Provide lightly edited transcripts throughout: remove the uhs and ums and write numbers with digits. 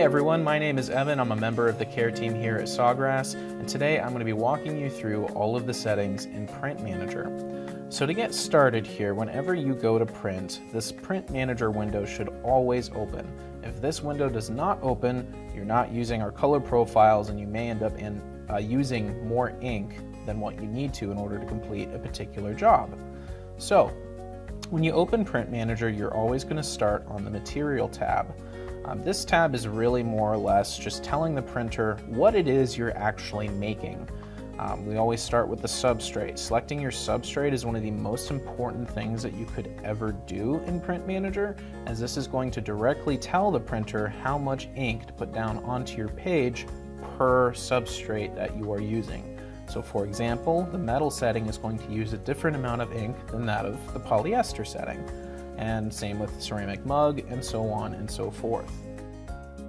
Hey everyone, my name is Evan. I'm a member of the care team here at Sawgrass, and today I'm going to be walking you through all of the settings in Print Manager. So to get started here, whenever you go to print, this Print Manager window should always open. If this window does not open, you're not using our color profiles and you may end up using more ink than what you need to in order to complete a particular job. So when you open Print Manager, you're always going to start on the Material tab. This tab is really more or less just telling the printer what it is you're actually making. We always start with the substrate. Selecting your substrate is one of the most important things that you could ever do in Print Manager, as this is going to directly tell the printer how much ink to put down onto your page per substrate that you are using. So for example, the metal setting is going to use a different amount of ink than that of the polyester setting. And same with the ceramic mug, and so on and so forth.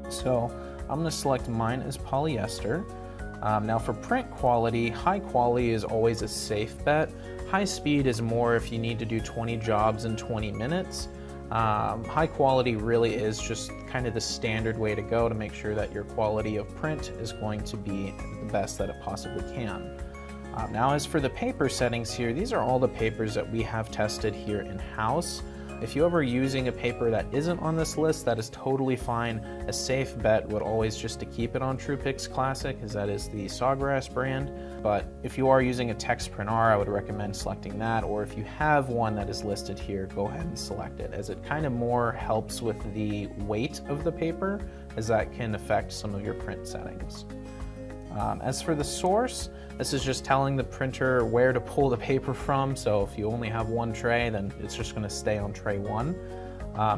So I'm going to select mine as polyester. Now for print quality, high quality is always a safe bet. High speed is more if you need to do 20 jobs in 20 minutes. High quality really is just kind of the standard way to go to make sure that your quality of print is going to be the best that it possibly can. Now as for the paper settings here, these are all the papers that we have tested here in-house. If you're ever using a paper that isn't on this list, that is totally fine. A safe bet would always just to keep it on TruePix Classic, as that is the Sawgrass brand. But if you are using a text printer, I would recommend selecting that, or if you have one that is listed here, go ahead and select it, as it kind of more helps with the weight of the paper, as that can affect some of your print settings. As for the source, this is just telling the printer where to pull the paper from, so if you only have one tray, then it's just going to stay on tray 1.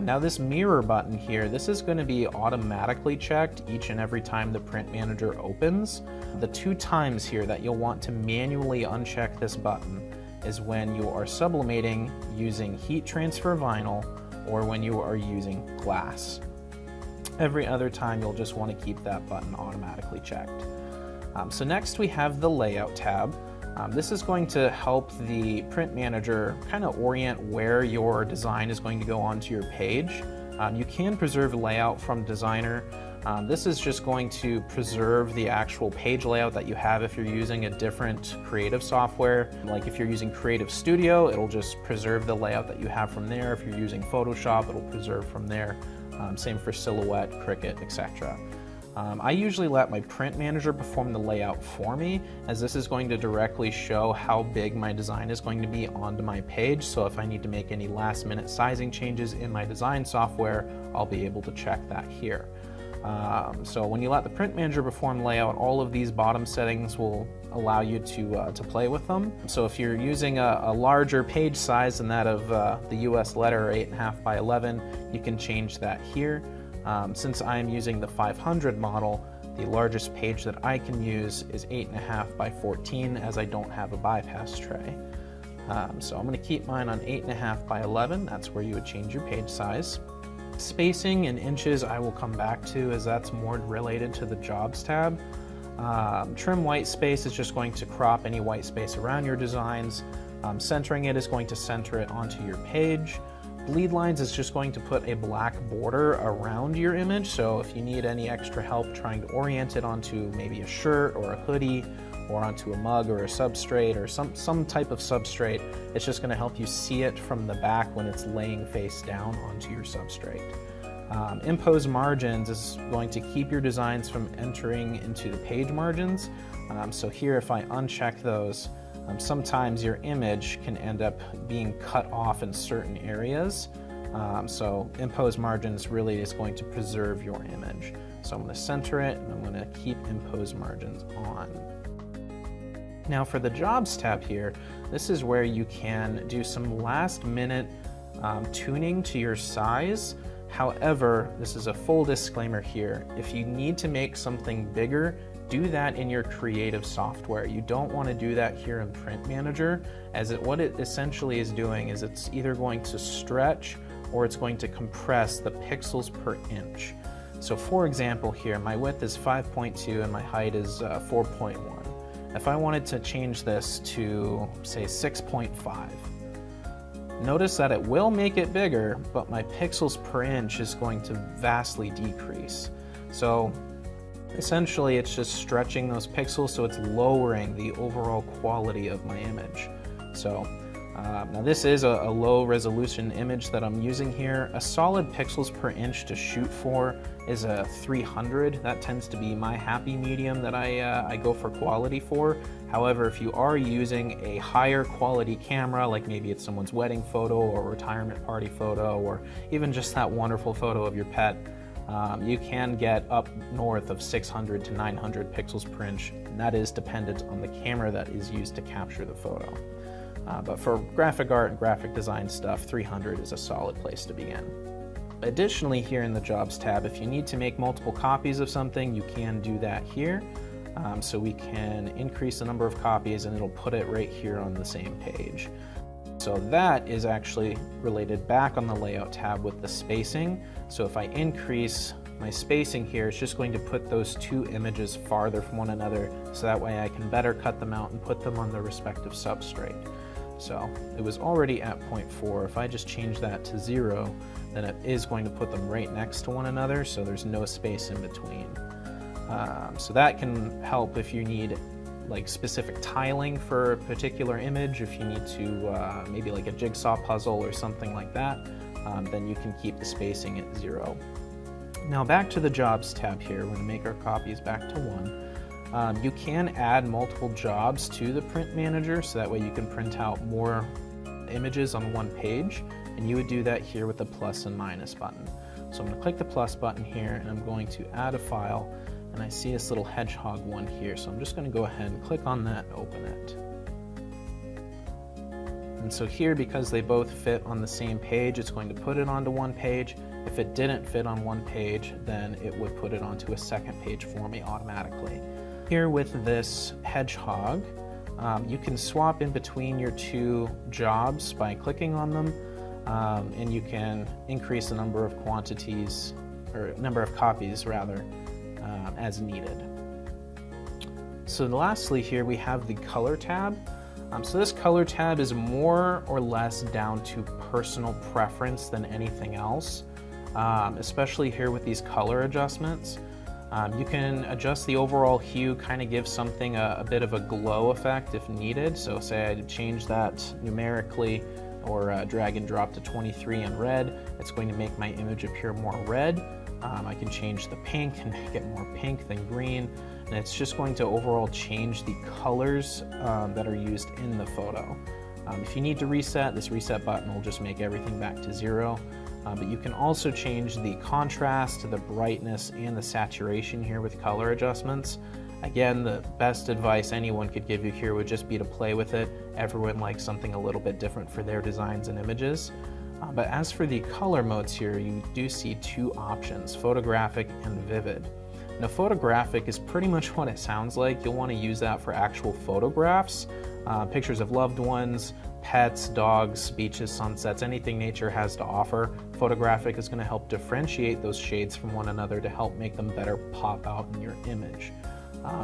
Now this mirror button here, this is going to be automatically checked each and every time the Print Manager opens. The 2 times here that you'll want to manually uncheck this button is when you are sublimating using heat transfer vinyl or when you are using glass. Every other time you'll just want to keep that button automatically checked. So next we have the Layout tab. This is going to help the Print Manager kind of orient where your design is going to go onto your page. You can preserve layout from Designer. This is just going to preserve the actual page layout that you have if you're using a different creative software. Like if you're using Creative Studio, it'll just preserve the layout that you have from there. If you're using Photoshop, it'll preserve from there. Same for Silhouette, Cricut, etc. I usually let my Print Manager perform the layout for me, as this is going to directly show how big my design is going to be onto my page. So if I need to make any last minute sizing changes in my design software, I'll be able to check that here. So when you let the Print Manager perform layout, all of these bottom settings will allow you to play with them. So if you're using a larger page size than that of the US letter, 8.5 by 11, you can change that here. Since I am using the 500 model, the largest page that I can use is 8.5 by 14, as I don't have a bypass tray. So I'm going to keep mine on 8.5 by 11. That's where you would change your page size. Spacing in inches I will come back to, as that's more related to the Jobs tab. Trim white space is just going to crop any white space around your designs. Centering it is going to center it onto your page. Bleed lines is just going to put a black border around your image, so if you need any extra help trying to orient it onto maybe a shirt or a hoodie or onto a mug or a substrate or some type of substrate, it's just going to help you see it from the back when it's laying face down onto your substrate. Impose margins is going to keep your designs from entering into the page margins. So here, if I uncheck those, sometimes your image can end up being cut off in certain areas. So impose margins really is going to preserve your image. So I'm going to center it and I'm going to keep impose margins on. Now for the Jobs tab here, this is where you can do some last minute tuning to your size. However, this is a full disclaimer here. If you need to make something bigger, do that in your creative software. You don't want to do that here in Print Manager, as what it essentially is doing is it's either going to stretch or it's going to compress the pixels per inch. So for example here, my width is 5.2 and my height is 4.1. If I wanted to change this to say 6.5, notice that it will make it bigger, but my pixels per inch is going to vastly decrease. So essentially it's just stretching those pixels, so it's lowering the overall quality of my image. So now this is a low resolution image that I'm using here. A solid pixels per inch to shoot for is a 300. That tends to be my happy medium that I go for quality for. However, if you are using a higher quality camera, like maybe it's someone's wedding photo or retirement party photo, or even just that wonderful photo of your pet, you can get up north of 600 to 900 pixels per inch, and that is dependent on the camera that is used to capture the photo. But for graphic art and graphic design stuff, 300 is a solid place to begin. Additionally, here in the Jobs tab, if you need to make multiple copies of something, you can do that here. So we can increase the number of copies and it'll put it right here on the same page. So that is actually related back on the Layout tab with the spacing. So if I increase my spacing here, it's just going to put those two images farther from one another, so that way I can better cut them out and put them on their respective substrate. So it was already at 0.4. If I just change that to 0, then it is going to put them right next to one another, so there's no space in between. So that can help if you need like specific tiling for a particular image. If you need to maybe like a jigsaw puzzle or something like that, then you can keep the spacing at 0. Now back to the Jobs tab here, we're going to make our copies back to 1. You can add multiple jobs to the print manager, so that way you can print out more images on one page, and you would do that here with the plus and minus button. So I'm going to click the plus button here, and I'm going to add a file, and I see this little hedgehog one here, so I'm just going to go ahead and click on that and open it. And so here, because they both fit on the same page, it's going to put it onto one page. If it didn't fit on one page, then it would put it onto a second page for me automatically. Here with this hedgehog, you can swap in between your two jobs by clicking on them, and you can increase the number of quantities, or number of copies rather, as needed. So lastly here we have the color tab. So this color tab is more or less down to personal preference than anything else, especially here with these color adjustments. You can adjust the overall hue, kind of give something a bit of a glow effect if needed. So say I change that numerically, or drag and drop to 23 in red, it's going to make my image appear more red. I can change the pink and make it more pink than green, and it's just going to overall change the colors that are used in the photo. If you need to reset, this reset button will just make everything back to 0. But you can also change the contrast, the brightness, and the saturation here with color adjustments. Again, the best advice anyone could give you here would just be to play with it. Everyone likes something a little bit different for their designs and images. But as for the color modes here, you do see two options, photographic and vivid. Now, photographic is pretty much what it sounds like. You'll want to use that for actual photographs, pictures of loved ones, pets, dogs, beaches, sunsets, anything nature has to offer. Photographic is going to help differentiate those shades from one another to help make them better pop out in your image.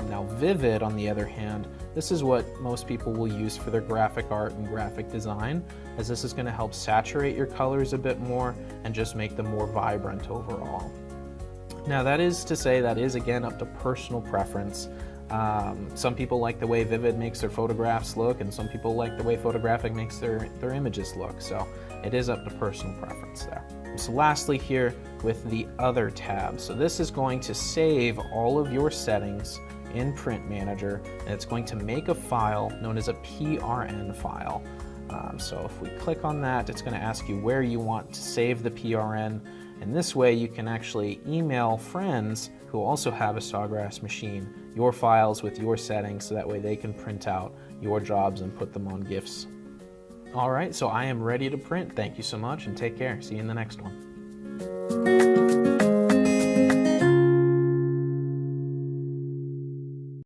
Now vivid, on the other hand, this is what most people will use for their graphic art and graphic design, as this is going to help saturate your colors a bit more and just make them more vibrant overall. Now that is to say, that is again up to personal preference. Some people like the way vivid makes their photographs look, and some people like the way photographic makes their images look, so it is up to personal preference there. So lastly here with the Other tab, so this is going to save all of your settings in Print Manager, and it's going to make a file known as a PRN file. So if we click on that, it's going to ask you where you want to save the PRN, and this way you can actually email friends who also have a Sawgrass machine your files with your settings, so that way they can print out your jobs and put them on GIFs. Alright, so I am ready to print. Thank you so much and take care. See you in the next one.